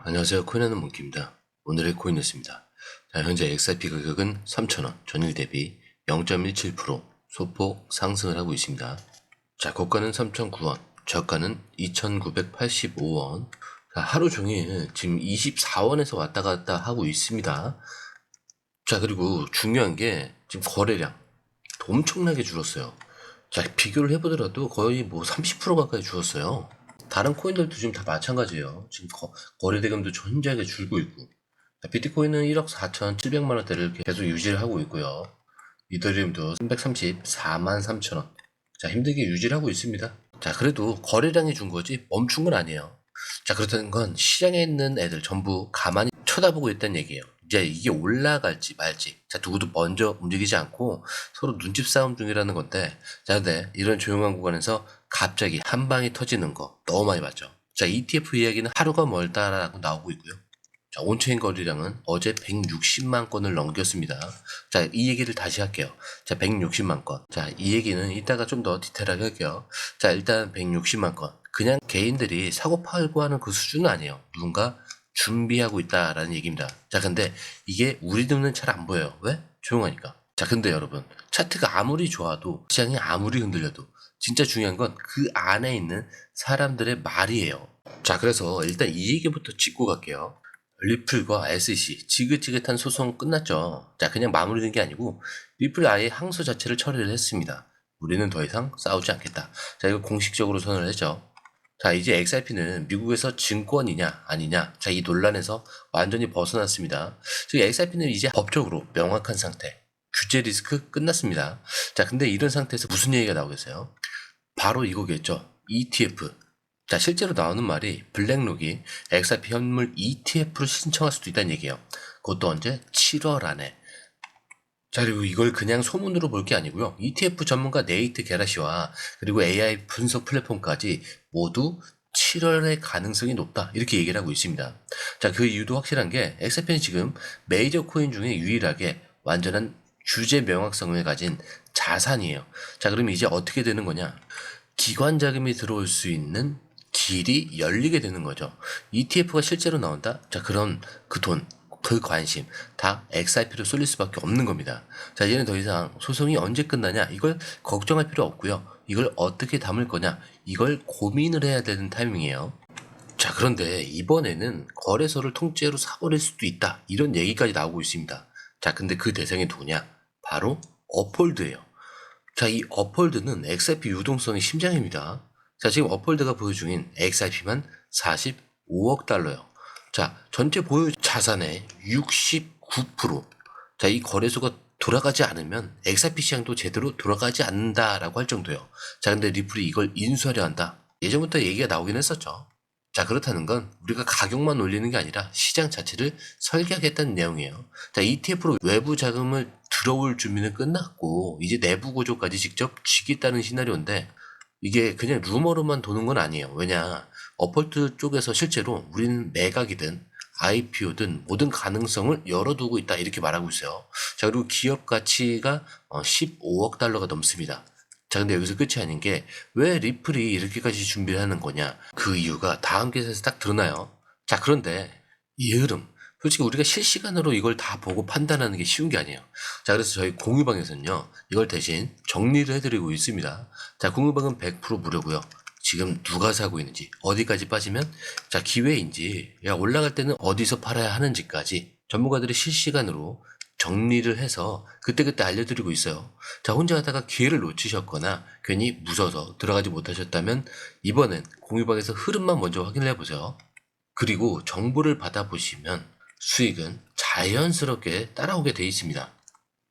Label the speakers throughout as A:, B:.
A: 안녕하세요. 코인하는 몽키입니다. 오늘의 코인 뉴스입니다. 자, 현재 XRP 가격은 3,000원, 전일 대비 0.17% 소폭 상승을 하고 있습니다. 자, 고가는 3,009원, 저가는 2,985원. 자, 하루 종일 지금 24원에서 왔다 갔다 하고 있습니다. 자, 그리고 중요한 게 지금 거래량 엄청나게 줄었어요. 자, 비교를 해보더라도 거의 뭐 30% 가까이 줄었어요. 다른 코인들도 지금 다 마찬가지예요. 지금 거래 대금도 현저하게 줄고 있고, 비트코인은 1억 4,700만 원대를 계속 유지를 하고 있고요. 이더리움도 334만 3천원. 자, 힘들게 유지를 하고 있습니다. 자, 그래도 거래량이 준 거지 멈춘 건 아니에요. 자, 그렇다는 건 시장에 있는 애들 전부 가만히 쳐다보고 있다는 얘기예요. 이제 이게 올라갈지 말지. 자, 누구도 먼저 움직이지 않고 서로 눈치 싸움 중이라는 건데, 자, 근데 이런 조용한 구간에서 갑자기 한 방이 터지는 거 너무 많이 봤죠. 자, ETF 이야기는 하루가 멀다라고 나오고 있고요. 자, 온체인 거래량은 어제 160만 건을 넘겼습니다. 자, 이 얘기를 다시 할게요. 자, 160만 건. 자, 이 얘기는 이따가 좀 더 디테일하게 할게요. 자, 일단 160만 건. 그냥 개인들이 사고 팔고 하는 그 수준은 아니에요. 누군가 준비하고 있다라는 얘기입니다. 자, 근데 이게 우리 눈은 잘 안 보여요. 왜? 조용하니까. 자, 근데 여러분, 차트가 아무리 좋아도, 시장이 아무리 흔들려도 진짜 중요한 건 그 안에 있는 사람들의 말이에요. 자, 그래서 일단 이 얘기부터 짚고 갈게요. 리플과 SEC 지긋지긋한 소송 끝났죠. 자, 그냥 마무리된 게 아니고 리플이 아예 항소 자체를 처리를 했습니다. 우리는 더 이상 싸우지 않겠다. 자, 이거 공식적으로 선언을 했죠. 자, 이제 XRP는 미국에서 증권이냐 아니냐, 자, 이 논란에서 완전히 벗어났습니다. 즉 XRP는 이제 법적으로 명확한 상태, 규제 리스크 끝났습니다. 자, 근데 이런 상태에서 무슨 얘기가 나오겠어요? 바로 이거겠죠. ETF. 자, 실제로 나오는 말이 블랙록이 XRP 현물 ETF를 신청할 수도 있다는 얘기예요. 그것도 언제? 7월 안에. 자, 그리고 이걸 그냥 소문으로 볼 게 아니고요. ETF 전문가 네이트 게라시와 그리고 AI 분석 플랫폼까지 모두 7월의 가능성이 높다, 이렇게 얘기를 하고 있습니다. 자, 그 이유도 확실한 게 XRP는 지금 메이저 코인 중에 유일하게 완전한 규제 명확성을 가진 자산이에요. 자, 그럼 이제 어떻게 되는 거냐? 기관 자금이 들어올 수 있는 길이 열리게 되는 거죠. ETF가 실제로 나온다? 자, 그런 그 돈, 그 관심 다 XRP로 쏠릴 수밖에 없는 겁니다. 자, 이제는 더 이상 소송이 언제 끝나냐, 이걸 걱정할 필요 없고요. 이걸 어떻게 담을 거냐, 이걸 고민을 해야 되는 타이밍이에요. 자, 그런데 이번에는 거래소를 통째로 사버릴 수도 있다, 이런 얘기까지 나오고 있습니다. 자, 근데 그 대상이 누구냐? 바로 업홀드예요. 자, 이 업홀드는 XRP 유동성의 심장입니다. 자, 지금 업홀드가 보유 중인 XRP만 45억 달러요. 자, 전체 보유 자산의 69%. 자, 이 거래소가 돌아가지 않으면 XRP 시장도 제대로 돌아가지 않는다라고 할 정도예요. 자, 근데 리플이 이걸 인수하려 한다. 예전부터 얘기가 나오긴 했었죠. 자, 그렇다는 건 우리가 가격만 올리는 게 아니라 시장 자체를 설계하겠다는 내용이에요. 자, ETF로 외부 자금을 들어올 준비는 끝났고 이제 내부 구조까지 직접 쥐겠다는 시나리오인데, 이게 그냥 루머로만 도는 건 아니에요. 왜냐, 어폴트 쪽에서 실제로 우리는 매각이든 IPO든 모든 가능성을 열어두고 있다, 이렇게 말하고 있어요. 자, 그리고 기업 가치가 15억 달러가 넘습니다. 자, 근데 여기서 끝이 아닌 게 왜 리플이 이렇게까지 준비를 하는 거냐, 그 이유가 다음 기사에서 딱 드러나요. 자, 그런데 이 흐름, 솔직히 우리가 실시간으로 이걸 다 보고 판단하는 게 쉬운 게 아니에요. 자, 그래서 저희 공유방에서는요, 이걸 대신 정리를 해드리고 있습니다. 자, 공유방은 100% 무료고요. 지금 누가 사고 있는지, 어디까지 빠지면 자 기회인지, 야 올라갈 때는 어디서 팔아야 하는지까지 전문가들이 실시간으로 정리를 해서 그때그때 알려드리고 있어요. 자, 혼자 하다가 기회를 놓치셨거나 괜히 무서워서 들어가지 못하셨다면 이번엔 공유방에서 흐름만 먼저 확인을 해보세요. 그리고 정보를 받아보시면 수익은 자연스럽게 따라오게 돼 있습니다.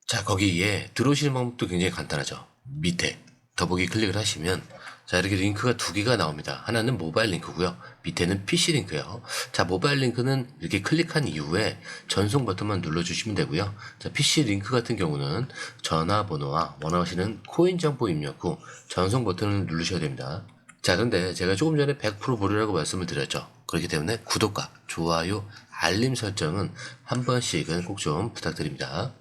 A: 자, 거기에 들어오시는 방법도 굉장히 간단하죠. 밑에 더보기 클릭을 하시면 자, 이렇게 링크가 두 개가 나옵니다. 하나는 모바일 링크고요. 밑에는 PC 링크예요. 자, 모바일 링크는 이렇게 클릭한 이후에 전송 버튼만 눌러주시면 되고요. 자, PC 링크 같은 경우는 전화번호와 원하시는 코인 정보 입력 후 전송 버튼을 누르셔야 됩니다. 자, 그런데 제가 조금 전에 100% 무료라고 말씀을 드렸죠. 그렇기 때문에 구독과 좋아요, 알림 설정은 한 번씩은 꼭 좀 부탁드립니다.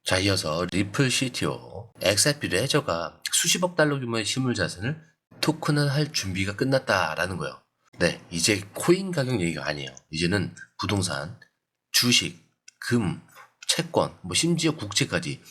A: 자, 이어서 리플 CTO, XRP 레저가 수십억 달러 규모의 실물 자산을 토큰화할 준비가 끝났다라는 거예요. 네, 이제 코인 가격 얘기가 아니에요. 이제는 부동산, 주식, 금, 채권, 뭐 심지어 국채까지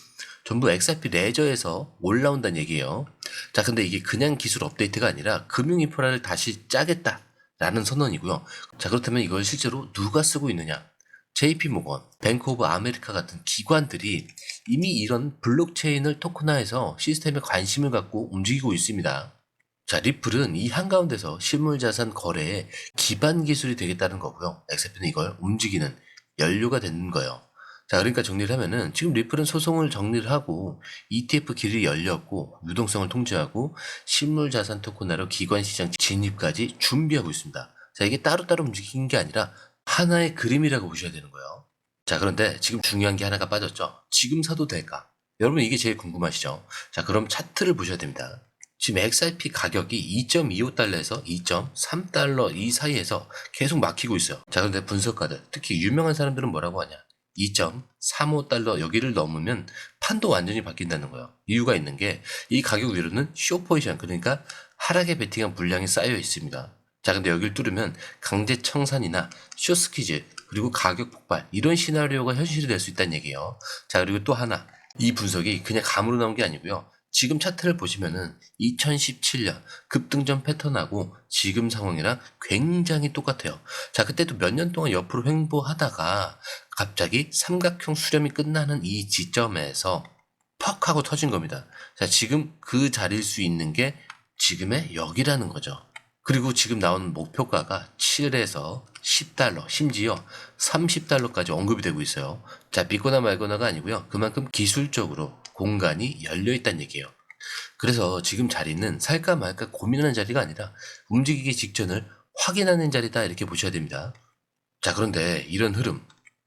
A: 전부 XRP 레저에서 올라온다는 얘기예요. 자, 근데 이게 그냥 기술 업데이트가 아니라 금융 인프라를 다시 짜겠다라는 선언이고요. 자, 그렇다면 이걸 실제로 누가 쓰고 있느냐? JP모건, 뱅크 오브 아메리카 같은 기관들이 이미 이런 블록체인을 토큰화해서 시스템에 관심을 갖고 움직이고 있습니다. 자, 리플은 이 한가운데서 실물자산 거래의 기반 기술이 되겠다는 거고요. XRP는 이걸 움직이는 연료가 되는 거예요. 자, 그러니까 정리를 하면은 지금 리플은 소송을 정리를 하고 ETF 길이 열렸고 유동성을 통제하고 실물자산 토큰화로 기관 시장 진입까지 준비하고 있습니다. 자, 이게 따로따로 움직이는 게 아니라 하나의 그림이라고 보셔야 되는 거예요. 자, 그런데 지금 중요한 게 하나가 빠졌죠. 지금 사도 될까? 여러분 이게 제일 궁금하시죠? 자, 그럼 차트를 보셔야 됩니다. 지금 XRP 가격이 2.25달러에서 2.3달러 이 사이에서 계속 막히고 있어요. 자, 그런데 분석가들, 특히 유명한 사람들은 뭐라고 하냐? 2.35달러 여기를 넘으면 판도 완전히 바뀐다는 거예요. 이유가 있는 게 이 가격 위로는 숏 포지션, 그러니까 하락에 베팅한 물량이 쌓여 있습니다. 자, 근데 여기를 뚫으면 강제 청산이나 숏 스퀴즈, 그리고 가격 폭발, 이런 시나리오가 현실이 될 수 있다는 얘기예요. 자, 그리고 또 하나, 이 분석이 그냥 감으로 나온 게 아니고요. 지금 차트를 보시면은 2017년 급등전 패턴하고 지금 상황이랑 굉장히 똑같아요. 자, 그때도 몇 년 동안 옆으로 횡보하다가 갑자기 삼각형 수렴이 끝나는 이 지점에서 퍽 하고 터진 겁니다. 자, 지금 그 자리일 수 있는 게 지금의 여기라는 거죠. 그리고 지금 나오는 목표가가 7에서 10달러, 심지어 30달러까지 언급이 되고 있어요. 자, 믿거나 말거나가 아니고요. 그만큼 기술적으로 공간이 열려 있다는 얘기예요. 그래서 지금 자리는 살까 말까 고민하는 자리가 아니라 움직이기 직전을 확인하는 자리다, 이렇게 보셔야 됩니다. 자, 그런데 이런 흐름,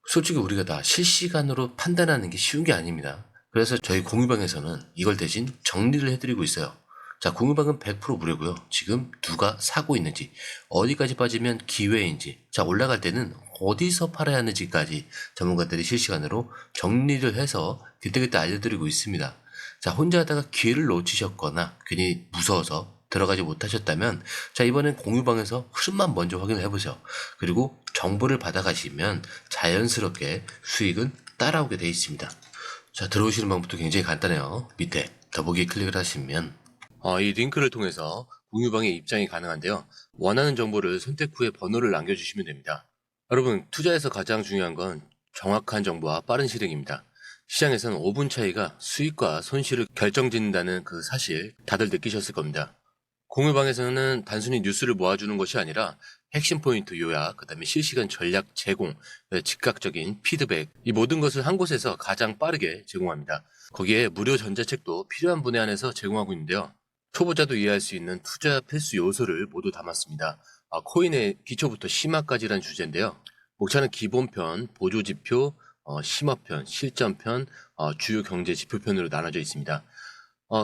A: 솔직히 우리가 다 실시간으로 판단하는 게 쉬운 게 아닙니다. 그래서 저희 공유방에서는 이걸 대신 정리를 해드리고 있어요. 자, 공유방은 100% 무료고요. 지금 누가 사고 있는지, 어디까지 빠지면 기회인지, 자, 올라갈 때는 어디서 팔아야 하는지까지 전문가들이 실시간으로 정리를 해서 그때그때 알려드리고 있습니다. 자, 혼자 하다가 기회를 놓치셨거나 괜히 무서워서 들어가지 못하셨다면, 자, 이번엔 공유방에서 흐름만 먼저 확인을 해보세요. 그리고 정보를 받아가시면 자연스럽게 수익은 따라오게 되어 있습니다. 자, 들어오시는 방법도 굉장히 간단해요. 밑에 더보기 클릭을 하시면 이 링크를 통해서 공유방에 입장이 가능한데요. 원하는 정보를 선택 후에 번호를 남겨주시면 됩니다. 여러분, 투자에서 가장 중요한 건 정확한 정보와 빠른 실행입니다. 시장에서는 5분 차이가 수익과 손실을 결정짓는다는 그 사실 다들 느끼셨을 겁니다. 공유방에서는 단순히 뉴스를 모아주는 것이 아니라 핵심 포인트 요약, 그 다음에 실시간 전략 제공, 즉각적인 피드백, 이 모든 것을 한 곳에서 가장 빠르게 제공합니다. 거기에 무료 전자책도 필요한 분에 한해서 제공하고 있는데요. 초보자도 이해할 수 있는 투자 필수 요소를 모두 담았습니다. 코인의 기초부터 심화까지란 주제인데요. 목차는 기본편, 보조지표, 심화편, 실전편, 주요 경제 지표편으로 나눠져 있습니다.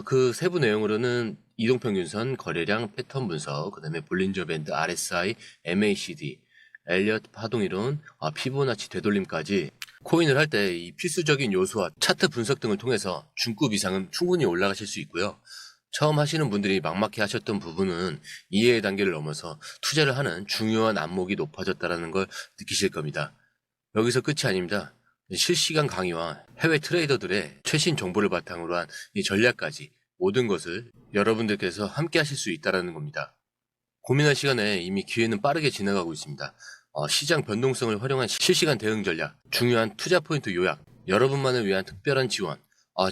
A: 그 세부 내용으로는 이동평균선, 거래량, 패턴 분석, 그 다음에 볼린저 밴드, RSI, MACD, 엘리엇 파동이론, 피보나치 되돌림까지 코인을 할 때 이 필수적인 요소와 차트 분석 등을 통해서 중급 이상은 충분히 올라가실 수 있고요. 처음 하시는 분들이 막막해 하셨던 부분은 이해의 단계를 넘어서 투자를 하는 중요한 안목이 높아졌다는 걸 느끼실 겁니다. 여기서 끝이 아닙니다. 실시간 강의와 해외 트레이더들의 최신 정보를 바탕으로 한 이 전략까지 모든 것을 여러분들께서 함께 하실 수 있다는 겁니다. 고민할 시간에 이미 기회는 빠르게 지나가고 있습니다. 시장 변동성을 활용한 실시간 대응 전략, 중요한 투자 포인트 요약, 여러분만을 위한 특별한 지원,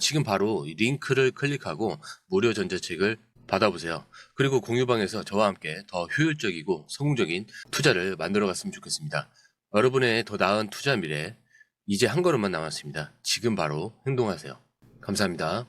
A: 지금 바로 이 링크를 클릭하고 무료 전자책을 받아보세요. 그리고 공유방에서 저와 함께 더 효율적이고 성공적인 투자를 만들어 갔으면 좋겠습니다. 여러분의 더 나은 투자 미래, 이제 한 걸음만 남았습니다. 지금 바로 행동하세요. 감사합니다.